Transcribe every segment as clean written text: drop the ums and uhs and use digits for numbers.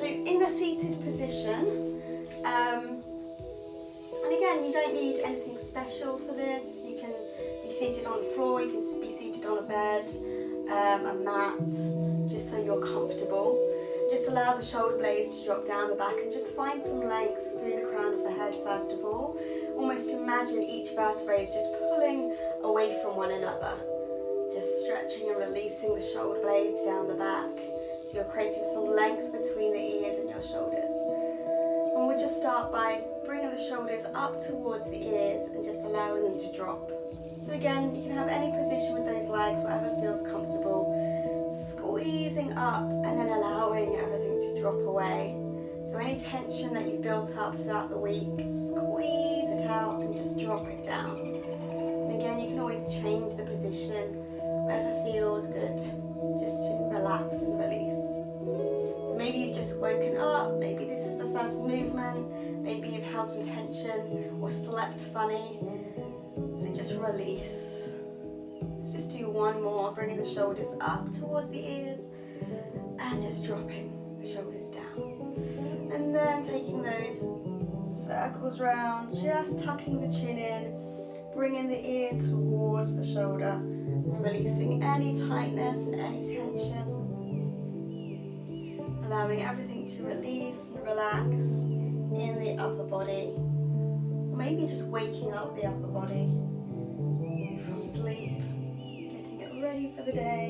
So in a seated position, and again, you don't need anything special for this. You can be seated on the floor, you can be seated on a bed, a mat, just so you're comfortable. Just allow the shoulder blades to drop down the back and just find some length through the crown of the head first of all. Almost imagine each vertebrae is just pulling away from one another. Just stretching and releasing the shoulder blades down the back. So you're creating some length between the ears and your shoulders. And we'll just start by bringing the shoulders up towards the ears and just allowing them to drop. So again, you can have any position with those legs, whatever feels comfortable. Squeezing up and then allowing everything to drop away. So any tension that you've built up throughout the week, squeeze it out and just drop it down. And again, you can always change the position, whatever feels good, just to relax and release. So maybe you've just woken up, maybe this is the first movement, maybe you've held some tension or slept funny. So just release. Let's just do one more, bringing the shoulders up towards the ears and just dropping the shoulders down. And then taking those circles round, just tucking the chin in, bringing the ear towards the shoulder and releasing any tightness and any tension. Allowing everything to release and relax in the upper body. Or maybe just waking up the upper body from sleep. Ready for the day.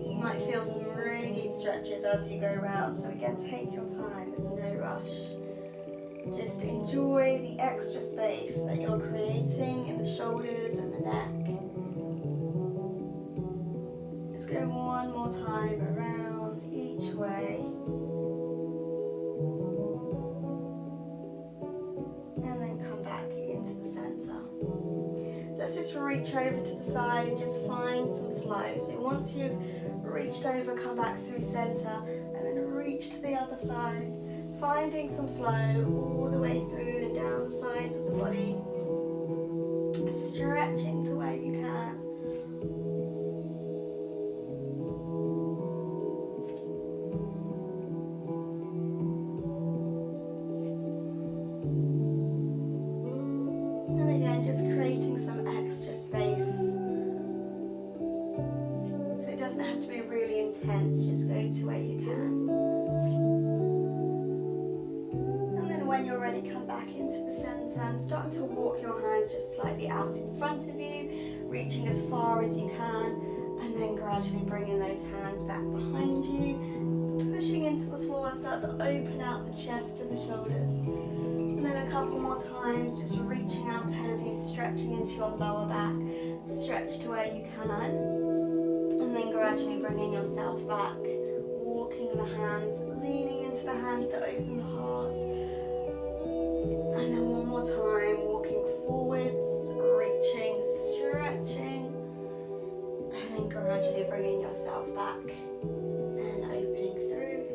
You might feel some really deep stretches as you go around, so again, take your time, there's no rush. Just enjoy the extra space that you're creating in the shoulders and the neck. Let's go one more time around each way. And then come back into the center. Let's just reach over to the side and just find some flow. So once you've reached over, come back through center and then reach to the other side, finding some flow all the way through and down the sides of the body, stretching to where you can. And again, just creating some extra space. So it doesn't have to be really intense, just go to where you can. And then when you're ready, come back into the center and start to walk your hands just slightly out in front of you, reaching as far as you can, and then gradually bringing those hands back behind you, pushing into the floor and start to open out the chest and the shoulders. And then a couple more times, just reaching out ahead of you, stretching into your lower back, stretch to where you can, and then gradually bringing yourself back, walking the hands, leaning into the hands to open the heart, and then one more time, walking forwards, reaching, stretching, and then gradually bringing yourself back and opening through.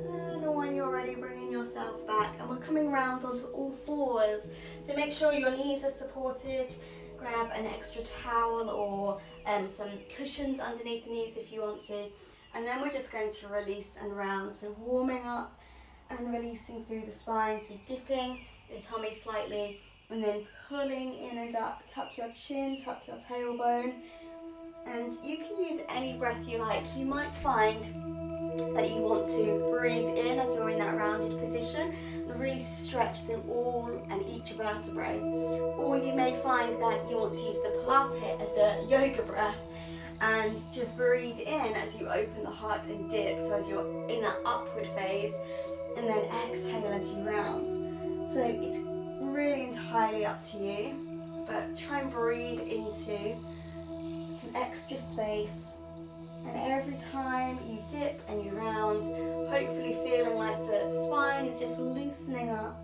And when you're ready, bringing yourself back, and we're coming round onto all fours. So make sure your knees are supported. Grab an extra towel or some cushions underneath the knees if you want to. And then we're just going to release and round. So warming up and releasing through the spine. So dipping the tummy slightly and then pulling in and up. Tuck your chin, tuck your tailbone. And you can use any breath you like. You might find that you want to breathe in as you're in that rounded position and really stretch through all and each vertebrae. Or you may find that you want to use the Pilates, the yoga breath, and just breathe in as you open the heart and dip, so as you're in that upward phase, and then exhale as you round. So it's really entirely up to you, but try and breathe into some extra space. And every time you dip and you round, hopefully feeling like the spine is just loosening up.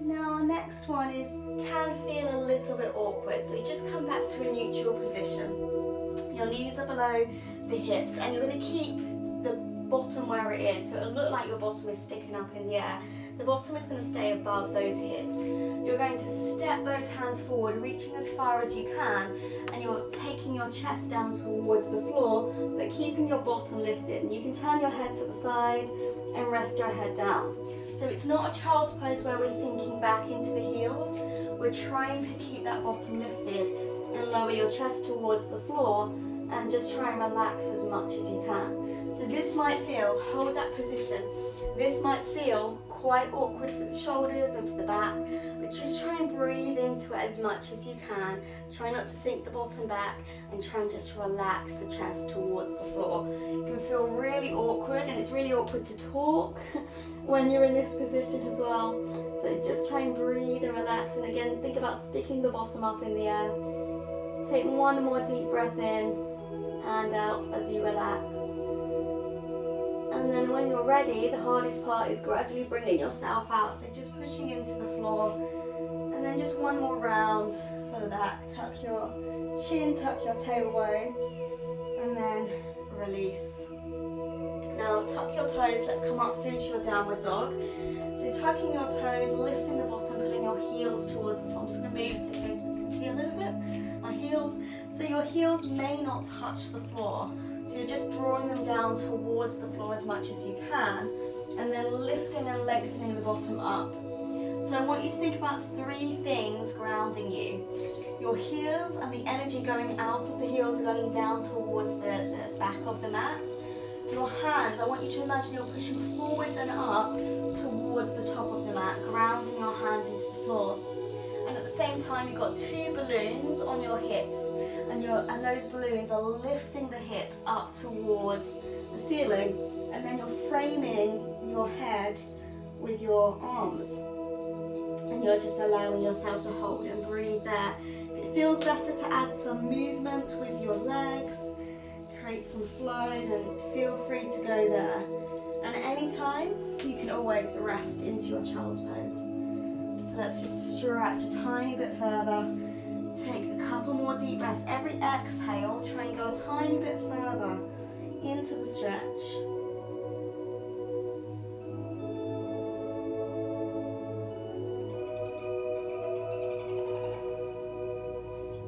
Now our next one can feel a little bit awkward, so you just come back to a neutral position. Your knees are below the hips and you're going to keep the bottom where it is, so it'll look like your bottom is sticking up in the air. The bottom is going to stay above those hips. You're going to step those hands forward, reaching as far as you can, and you're taking your chest down towards the floor, but keeping your bottom lifted. And you can turn your head to the side and rest your head down. So it's not a child's pose where we're sinking back into the heels. We're trying to keep that bottom lifted and lower your chest towards the floor and just try and relax as much as you can. So this might feel, hold that position, this might feel quite awkward for the shoulders and for the back, but just try and breathe into it as much as you can. Try not to sink the bottom back and try and just relax the chest towards the floor. It can feel really awkward, and it's really awkward to talk when you're in this position as well. So just try and breathe and relax, and again think about sticking the bottom up in the air. Take one more deep breath in and out as you relax. And then when you're ready, the hardest part is gradually bringing yourself out. So just pushing into the floor. And then just one more round for the back. Tuck your chin, tuck your tailbone. And then release. Now tuck your toes. Let's come up through to your downward dog. So tucking your toes, lifting the bottom, pulling your heels towards the floor. I'm just going to move so you can see a little bit. My heels. So your heels may not touch the floor. So you're just drawing them down towards the floor as much as you can, and then lifting and lengthening the bottom up. So I want you to think about 3 things grounding you. Your heels and the energy going out of the heels are going down towards the back of the mat. Your hands, I want you to imagine you're pushing forwards and up towards the top of the mat, grounding your hands into the floor. And at the same time, you've got 2 balloons on your hips, and those balloons are lifting the hips up towards the ceiling, and then you're framing your head with your arms, and you're just allowing yourself to hold and breathe there. If it feels better to add some movement with your legs, create some flow, then feel free to go there. And at any time, you can always rest into your child's pose. Let's just stretch a tiny bit further. Take a couple more deep breaths. Every exhale, try and go a tiny bit further into the stretch.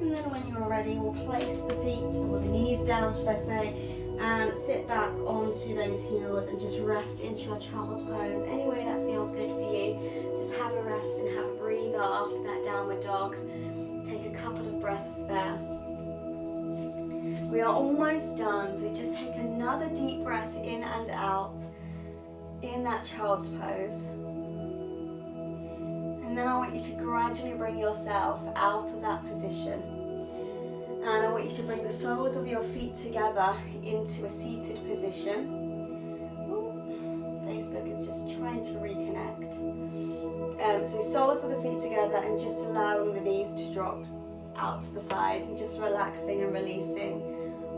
And then when you're ready, we'll place the feet, or the knees down, should I say, and sit back onto those heels and just rest into your child's pose. Any way that feels good for you. Just have a rest and have a breather after that downward dog. Take a couple of breaths there. We are almost done, so just take another deep breath in and out in that child's pose. And then I want you to gradually bring yourself out of that position. And I want you to bring the soles of your feet together into a seated position. Facebook is just trying to reconnect. So soles of the feet together and just allowing the knees to drop out to the sides and just relaxing and releasing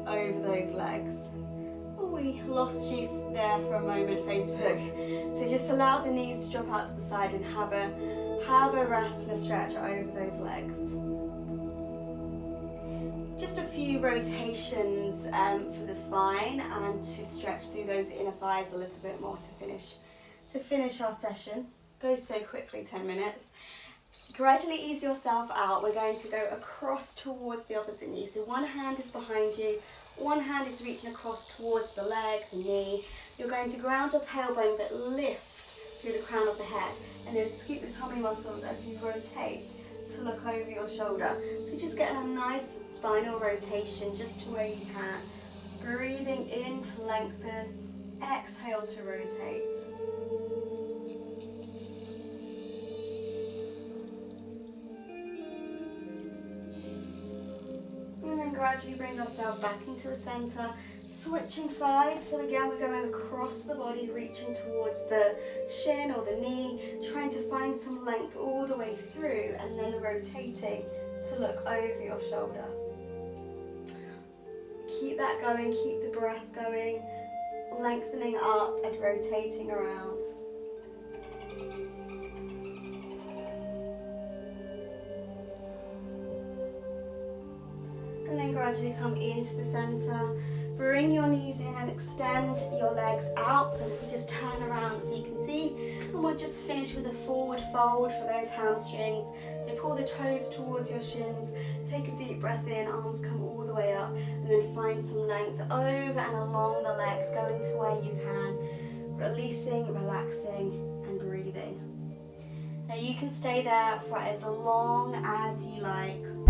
over those legs. Oh, we lost you there for a moment, Facebook. So just allow the knees to drop out to the side and have a rest and a stretch over those legs. Just a few rotations for the spine and to stretch through those inner thighs a little bit more to finish our session. Goes so quickly, 10 minutes. Gradually ease yourself out. We're going to go across towards the opposite knee. So one hand is behind you, one hand is reaching across towards the leg, the knee. You're going to ground your tailbone but lift through the crown of the head, and then scoop the tummy muscles as you rotate to look over your shoulder. So just getting a nice spinal rotation just to where you can. Breathing in to lengthen, exhale to rotate. And then gradually bring yourself back into the center, switching sides. So again, we're going across the body, reaching towards the shin or the knee, trying to find some length all the way through, and then rotating to look over your shoulder. Keep that going, keep the breath going, lengthening up and rotating around. And then gradually come into the center, bring your knees in and extend your legs out, and we just turn around so you can see, and we'll just finish with a forward fold for those hamstrings. So pull the toes towards your shins, take a deep breath in, arms come all the way up, and then find some length over and along the legs, going to where you can, releasing, relaxing and breathing. Now you can stay there for as long as you like,